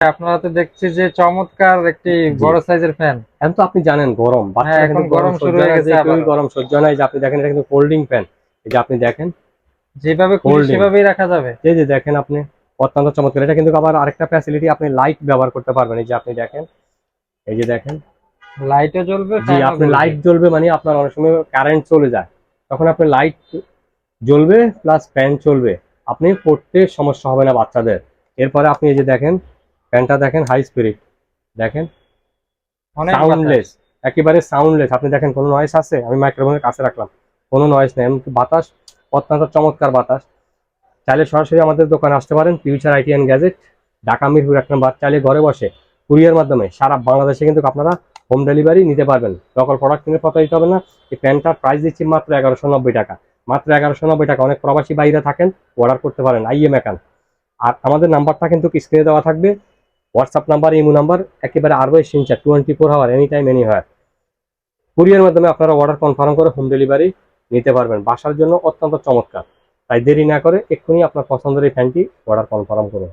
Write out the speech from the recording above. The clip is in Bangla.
আপনারা তো দেখছি যে চমৎকার একটি জি। বড় সাইজের ফ্যান। এখন তো আপনি জানেন গরম, হ্যাঁ, বাচ্চারা এখন কিন্তু গরম গরম শুরু সহ্য হয় হয়ে না, যে গেছে কেউই আবারও। গরম সহ্য হয় না। এই যে আপনি দেখেন এটা কিন্তু ফোল্ডিং ফ্যান। এই যে আপনি দেখেন যেভাবে খুশি ফোল্ডিং, সেভাবেই রাখা যাবে। এই যে দেখেন আপনি, অত্যন্ত চমৎকার। এটা কিন্তু আবার আরেকটা ফ্যাসিলিটি, আপনি লাইট ব্যবহার করতে পারবেন। এই যে আপনি দেখেন, এই যে দেখেন, লাইটও জ্বলবে, জি ফ্যানও আপনি ঘুরবে। লাইট জ্বলবে মানে আপনার অনেক সময় কারেন্ট চলে যায়, তখন আপনি লাইট জ্বলবে প্লাস ফ্যান চলবে, আপনি পড়তে সমস্যা হবে না বাচ্চাদের। এরপরে আপনি এই যে দেখেন ফ্যানটা দেখেন, হাই স্পিরিট দেখেন, অনেক বাতাস। সাউন্ডলেস, একেবারে সাউন্ডলেস। আপনি দেখেন কোনো নয়েজ আছে, আমি মাইক্রোফোনের কাছে রাখলাম, কোনো নয়েজ নেই, এমনকি বাতাস অত্যন্ত চমৎকার বাতাস। চাইলে সরাসরি আমাদের দোকানে আসতে পারেন, future IT and gadget, Dhaka Mirpur 1 নম্বর। চাইলে ঘরে বসে কুরিয়ার মাধ্যমে সারা বাংলাদেশে কিন্তু আপনারা হোম ডেলিভারি নিতে পারবেন। লোকাল প্রোডাক্ট কিনে কথা দিতে হবে না। এই প্যান্টটার প্রাইস দিচ্ছি মাত্র 1190 টাকা, মাত্র 1190 টাকা। অনেক প্রবাসী বাইরে থাকেন, অর্ডার করতে পারেন আইএম মেকান। আর আমাদের নাম্বারটা কিন্তু স্ক্রিনে দেওয়া থাকবে, হোয়াটসঅ্যাপ নাম্বার, ইমো নাম্বার, একেবারে আরবো সিনচার 24 আওয়ার এনি টাইম এনি হয়। কুরিয়ার মাধ্যমে আপনারা অর্ডার কনফার্ম করে হোম ডেলিভারি নিতে পারবেন, বাসার জন্য অত্যন্ত চমৎকার। তাই দেরি না করে এক্ষুনি আপনার পছন্দের এই ফ্যানটি অর্ডার কনফার্ম করুন।